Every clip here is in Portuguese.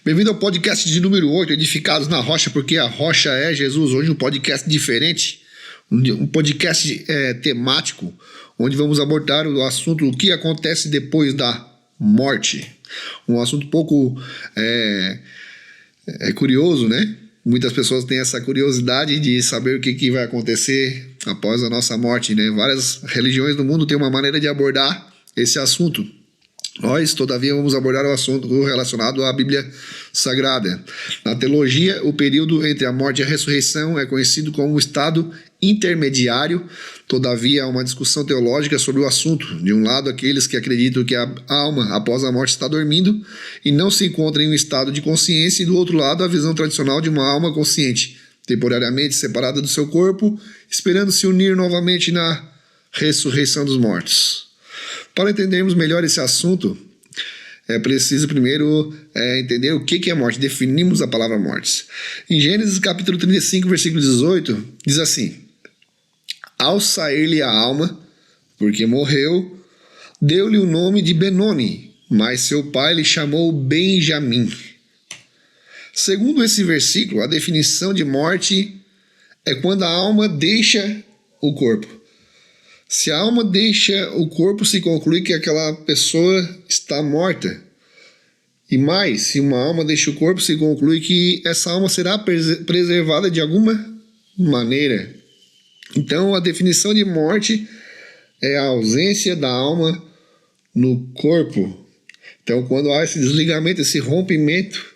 Bem-vindo ao podcast de número 8, Edificados na Rocha, porque a rocha é Jesus. Hoje um podcast diferente, um podcast temático, onde vamos abordar o assunto o que acontece depois da morte. Um assunto um pouco curioso, né? Muitas pessoas têm essa curiosidade de saber o que vai acontecer após a nossa morte, né? Várias religiões do mundo têm uma maneira de abordar esse assunto. Nós, todavia, vamos abordar o assunto relacionado à Bíblia Sagrada. Na teologia, o período entre a morte e a ressurreição é conhecido como o estado intermediário. Todavia, há uma discussão teológica sobre o assunto. De um lado, aqueles que acreditam que a alma, após a morte, está dormindo e não se encontra em um estado de consciência, e do outro lado, a visão tradicional de uma alma consciente, temporariamente separada do seu corpo, esperando se unir novamente na ressurreição dos mortos. Para entendermos melhor esse assunto, é preciso primeiro entender o que é morte. Definimos a palavra morte. Em Gênesis capítulo 35, versículo 18, diz assim: Ao sair-lhe a alma, porque morreu, deu-lhe o nome de Benoni, mas seu pai lhe chamou Benjamim. Segundo esse versículo, a definição de morte é quando a alma deixa o corpo. Se a alma deixa o corpo, se conclui que aquela pessoa está morta. E mais, se uma alma deixa o corpo, se conclui que essa alma será preservada de alguma maneira. Então, a definição de morte é a ausência da alma no corpo. Então, quando há esse desligamento, esse rompimento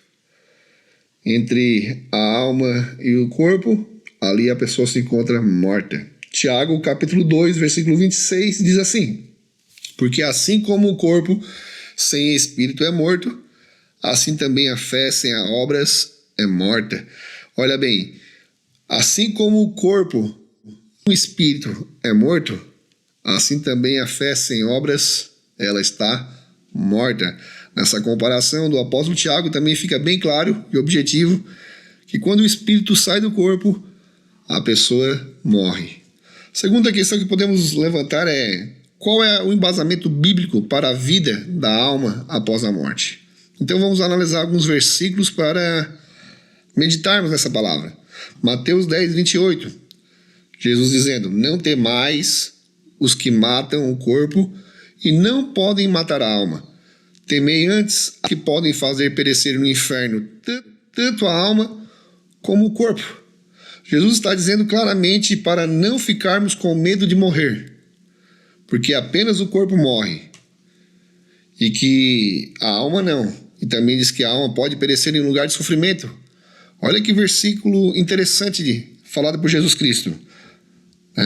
entre a alma e o corpo, ali a pessoa se encontra morta. Tiago, capítulo 2, versículo 26, diz assim: Porque assim como o corpo sem espírito é morto, assim também a fé sem obras é morta. Olha bem, assim como o corpo sem espírito é morto, assim também a fé sem obras, ela está morta. Nessa comparação do apóstolo Tiago também fica bem claro e objetivo que quando o espírito sai do corpo, a pessoa morre. Segunda questão que podemos levantar é: qual é o embasamento bíblico para a vida da alma após a morte? Então vamos analisar alguns versículos para meditarmos nessa palavra. Mateus 10, 28. Jesus dizendo: Não temais os que matam o corpo e não podem matar a alma. Temei antes que podem fazer perecer no inferno tanto a alma como o corpo. Jesus está dizendo claramente para não ficarmos com medo de morrer, porque apenas o corpo morre e que a alma não. E também diz que a alma pode perecer em lugar de sofrimento. Olha que versículo interessante falado por Jesus Cristo.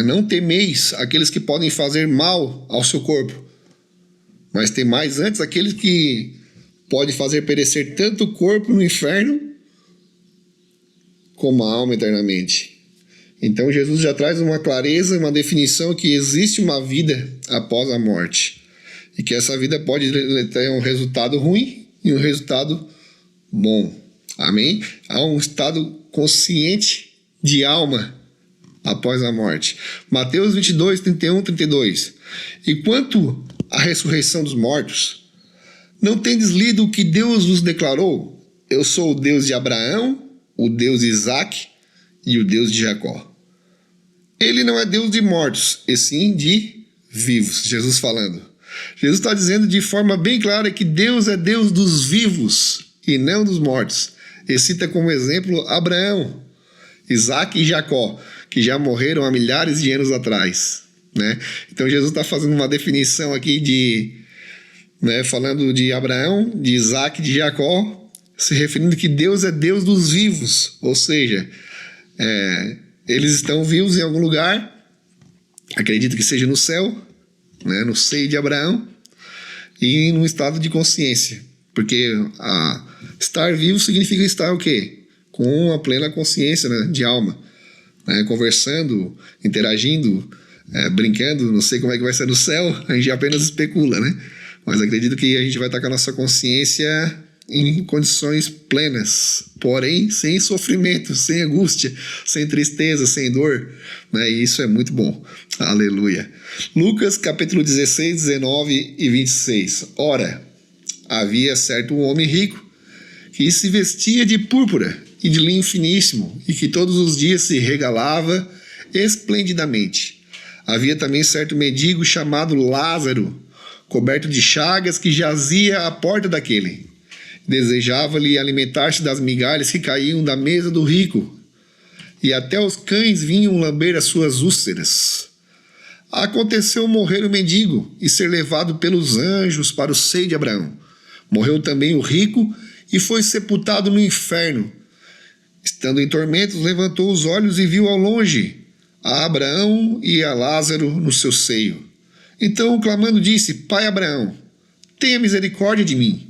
Não temeis aqueles que podem fazer mal ao seu corpo, mas temais antes aqueles que podem fazer perecer tanto o corpo no inferno como a alma eternamente. Então Jesus já traz uma clareza, uma definição que existe uma vida após a morte e que essa vida pode ter um resultado ruim e um resultado bom. Amém? Há um estado consciente de alma após a morte. Mateus 22, 31, 32. E quanto à ressurreição dos mortos, não tendes lido o que Deus vos declarou? Eu sou o Deus de Abraão, o Deus de Isaac e o Deus de Jacó. Ele não é Deus de mortos, e sim de vivos. Jesus falando. Jesus está dizendo de forma bem clara que Deus é Deus dos vivos e não dos mortos. Ele cita como exemplo Abraão, Isaac e Jacó, que já morreram há milhares de anos atrás, né? Então Jesus está fazendo uma definição aqui falando de Abraão, de Isaac e de Jacó, se referindo que Deus é Deus dos vivos, ou seja, eles estão vivos em algum lugar, acredito que seja no céu, né, no seio de Abraão, e num estado de consciência, porque estar vivo significa estar o quê? Com a plena consciência, né, de alma, né, conversando, interagindo, brincando. Não sei como é que vai ser no céu, a gente apenas especula, né? Mas acredito que a gente vai estar com a nossa consciência em condições plenas, porém sem sofrimento, sem angústia, sem tristeza, sem dor, né? E isso é muito bom. Aleluia. Lucas capítulo 16, 19 e 26. Ora, havia certo um homem rico que se vestia de púrpura e de linho finíssimo, e que todos os dias se regalava esplendidamente. Havia também certo mendigo chamado Lázaro, coberto de chagas, que jazia à porta daquele. Desejava-lhe alimentar-se das migalhas que caíam da mesa do rico, e até os cães vinham lamber as suas úlceras. Aconteceu morrer o mendigo e ser levado pelos anjos para o seio de Abraão. Morreu também o rico e foi sepultado no inferno. Estando em tormentos, levantou os olhos e viu ao longe a Abraão e a Lázaro no seu seio. Então, clamando, disse: Pai Abraão, tenha misericórdia de mim,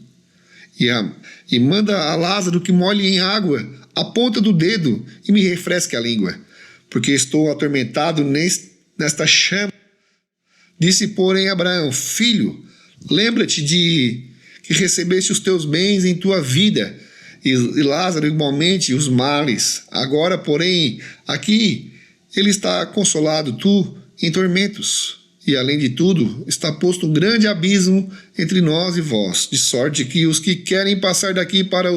e manda a Lázaro que molhe em água a ponta do dedo e me refresque a língua, porque estou atormentado nesta chama. Disse, porém, Abraão: Filho, lembra-te de que recebeste os teus bens em tua vida, e Lázaro igualmente os males. Agora, porém, aqui ele está consolado, tu em tormentos. E, além de tudo, está posto um grande abismo entre nós e vós, de sorte que os que querem passar daqui para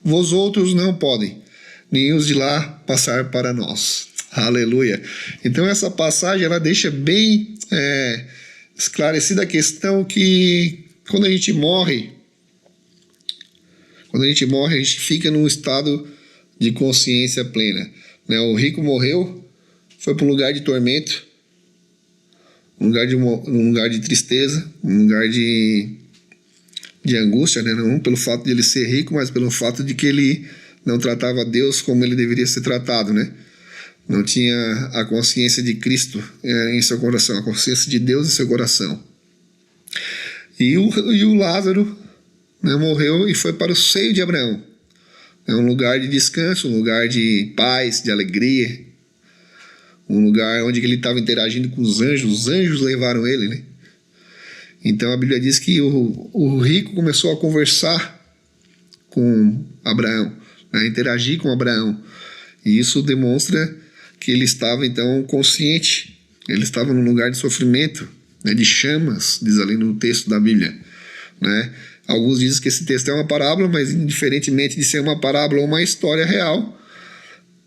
vós outros não podem, nem os de lá passar para nós. Aleluia. Então essa passagem ela deixa bem esclarecida a questão que quando a gente morre, a gente fica num estado de consciência plena. O rico morreu, foi para um lugar de tormento, um lugar de tristeza, um lugar de angústia, não pelo fato de ele ser rico, mas pelo fato de que ele não tratava Deus como ele deveria ser tratado, Não tinha a consciência de Cristo em seu coração, a consciência de Deus em seu coração. E o Lázaro morreu e foi para o seio de Abraão. É um lugar de descanso, um lugar de paz, de alegria, um lugar onde ele estava interagindo com os anjos levaram ele, Então a Bíblia diz que o rico começou a conversar com Abraão, interagir com Abraão, e isso demonstra que ele estava então consciente, ele estava num lugar de sofrimento, de chamas, diz ali no texto da Bíblia, Alguns dizem que esse texto é uma parábola, mas indiferentemente de ser uma parábola ou uma história real,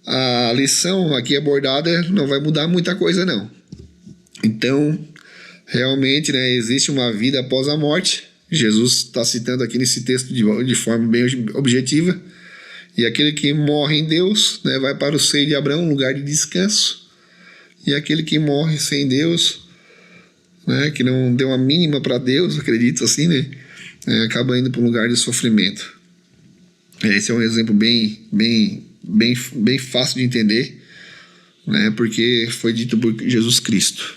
a lição aqui abordada não vai mudar muita coisa não. Então, realmente, existe uma vida após a morte. Jesus está citando aqui nesse texto de forma bem objetiva. E aquele que morre em Deus, vai para o seio de Abraão, um lugar de descanso. E aquele que morre sem Deus, que não deu a mínima para Deus, acredito assim, acaba indo para um lugar de sofrimento. Esse é um exemplo bem fácil de entender, porque foi dito por Jesus Cristo.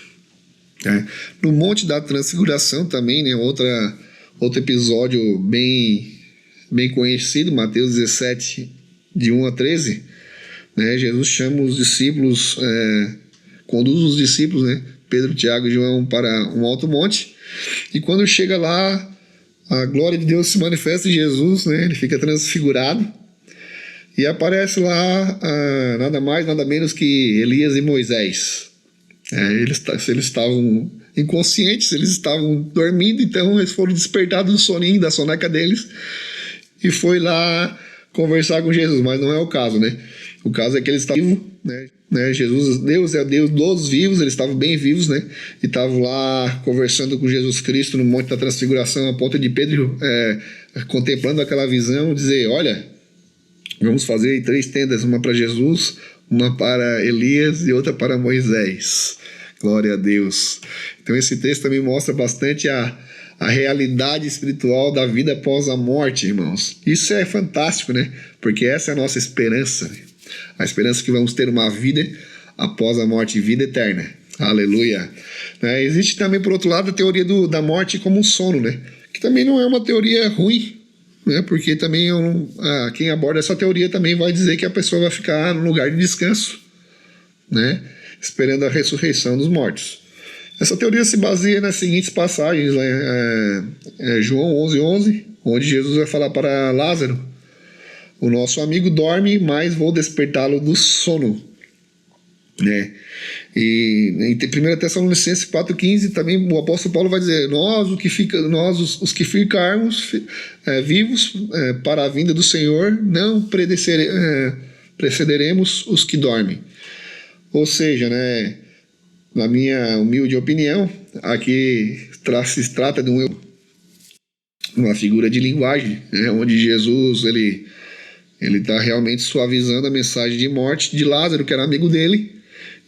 No Monte da Transfiguração também, outro episódio bem conhecido, Mateus 17, de 1 a 13, Jesus chama os discípulos, conduz os discípulos, Pedro, Tiago e João, para um alto monte, e quando chega lá, a glória de Deus se manifesta em Jesus, ele fica transfigurado, e aparece lá nada mais, nada menos que Elias e Moisés. Eles estavam inconscientes, eles estavam dormindo, então eles foram despertados do soninho, da soneca deles, e foi lá conversar com Jesus, mas não é o caso, O caso é que eles estavam vivos, Jesus, Deus é Deus dos vivos, eles estavam bem vivos, e estavam lá conversando com Jesus Cristo no Monte da Transfiguração, a ponto de Pedro, contemplando aquela visão, dizer: olha, vamos fazer 3 tendas, uma para Jesus, uma para Elias e outra para Moisés. Glória a Deus. Então esse texto também mostra bastante a realidade espiritual da vida após a morte, irmãos. Isso é fantástico, Porque essa é a nossa esperança. A esperança que vamos ter uma vida após a morte, vida eterna. Aleluia. Existe também, por outro lado, a teoria da morte como um sono, Que também não é uma teoria ruim, porque também quem aborda essa teoria também vai dizer que a pessoa vai ficar no lugar de descanso, esperando a ressurreição dos mortos. Essa teoria se baseia nas seguintes passagens, João 11:11, onde Jesus vai falar para Lázaro: o nosso amigo dorme, mas vou despertá-lo do sono. né? E em 1 Tessalonicenses 4,15 também o apóstolo Paulo vai dizer: nós os que ficarmos vivos para a vinda do Senhor, não precederemos os que dormem. Ou seja, né, na minha humilde opinião, aqui se trata de uma figura de linguagem, né, onde Jesus ele está realmente suavizando a mensagem de morte de Lázaro, que era amigo dele.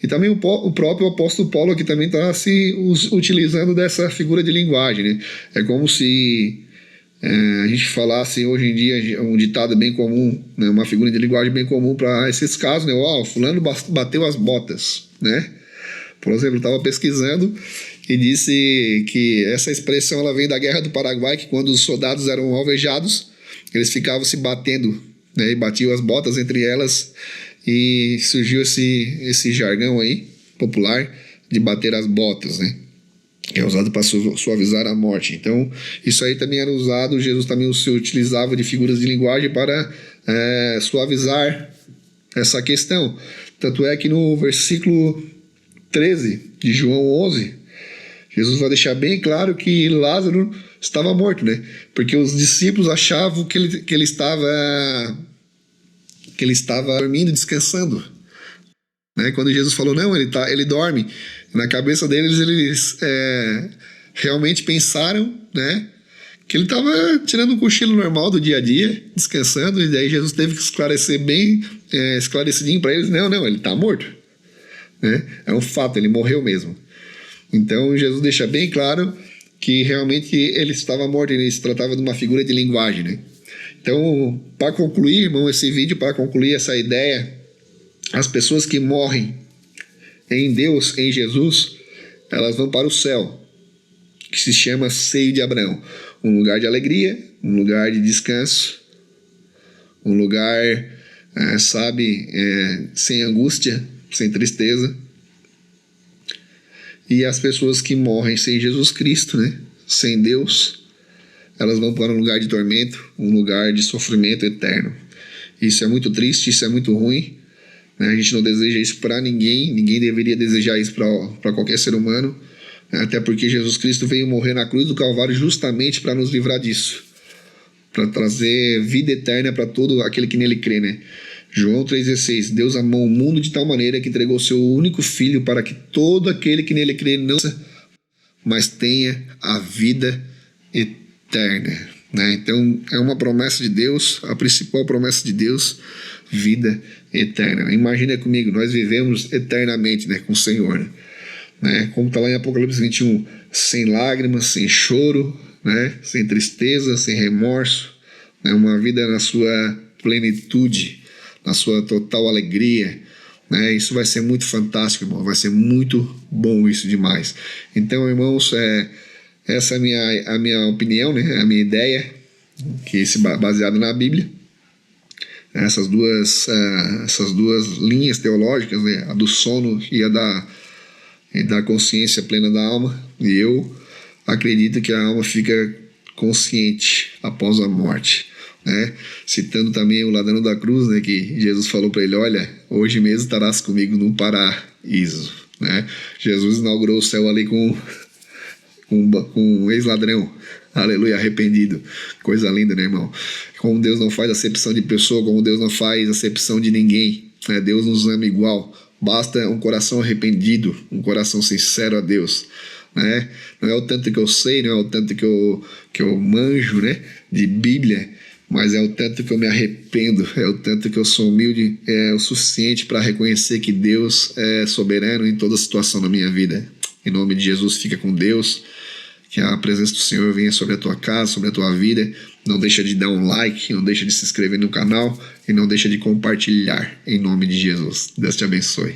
E também o próprio apóstolo Paulo aqui também está se utilizando dessa figura de linguagem, né? É como se a gente falasse hoje em dia um ditado bem comum, né? Uma figura de linguagem bem comum para esses casos, né? Fulano bateu as botas, né? Por exemplo, eu estava pesquisando e disse que essa expressão ela vem da Guerra do Paraguai, que quando os soldados eram alvejados, eles ficavam se batendo, né? E batiam as botas entre elas. E surgiu esse jargão aí, popular, de bater as botas, né? Que é usado para suavizar a morte. Então, isso aí também era usado, Jesus também se utilizava de figuras de linguagem para suavizar essa questão. Tanto é que no versículo 13 de João 11, Jesus vai deixar bem claro que Lázaro estava morto, né? Porque os discípulos achavam que ele estava dormindo, descansando, né? Quando Jesus falou, não, ele dorme, na cabeça deles, eles realmente pensaram, né, que ele estava tirando um cochilo normal do dia a dia, descansando, e daí Jesus teve que esclarecer bem, esclarecidinho para eles, não, ele está morto, né? É um fato, ele morreu mesmo. Então Jesus deixa bem claro que realmente ele estava morto, ele se tratava de uma figura de linguagem, né? Então, para concluir, irmão, esse vídeo, para concluir essa ideia, as pessoas que morrem em Deus, em Jesus, elas vão para o céu, que se chama Seio de Abraão. Um lugar de alegria, um lugar de descanso, um lugar, sem angústia, sem tristeza. E as pessoas que morrem sem Jesus Cristo, né, sem Deus, elas vão para um lugar de tormento, um lugar de sofrimento eterno. Isso é muito triste, isso é muito ruim, né? A gente não deseja isso para ninguém deveria desejar isso para qualquer ser humano, né? Até porque Jesus Cristo veio morrer na cruz do Calvário justamente para nos livrar disso, para trazer vida eterna para todo aquele que nele crê, né? João 3,16, Deus amou o mundo de tal maneira que entregou seu único Filho para que todo aquele que nele crê não mas tenha a vida eterna, né? Então é uma promessa de Deus, a principal promessa de Deus, vida eterna. Imagina comigo, nós vivemos eternamente, né, com o Senhor, né? Como está lá em Apocalipse 21, sem lágrimas, sem choro, né, sem tristeza, sem remorso, né? Uma vida na sua plenitude, na sua total alegria, né? Isso vai ser muito fantástico, irmão, vai ser muito bom isso demais. Então, irmãos, essa é a minha opinião, né? A minha ideia, que é baseada na Bíblia. Essas duas linhas teológicas, né? A do sono e a da consciência plena da alma. E eu acredito que a alma fica consciente após a morte, né? Citando também o ladrão da cruz, né? Que Jesus falou para ele, olha, hoje mesmo estarás comigo no paraíso, né? Jesus inaugurou o céu ali com um ex-ladrão, aleluia, arrependido. Coisa linda, né, irmão? Como Deus não faz acepção de pessoa, como Deus não faz acepção de ninguém, né? Deus nos ama igual. Basta um coração arrependido, um coração sincero a Deus, né? Não é o tanto que eu sei, não é o tanto que eu manjo, né, de Bíblia, mas é o tanto que eu me arrependo, é o tanto que eu sou humilde, é o suficiente para reconhecer que Deus é soberano em toda situação da minha vida. Em nome de Jesus, fica com Deus. Que a presença do Senhor venha sobre a tua casa, sobre a tua vida. Não deixa de dar um like, não deixa de se inscrever no canal e não deixa de compartilhar, em nome de Jesus. Deus te abençoe.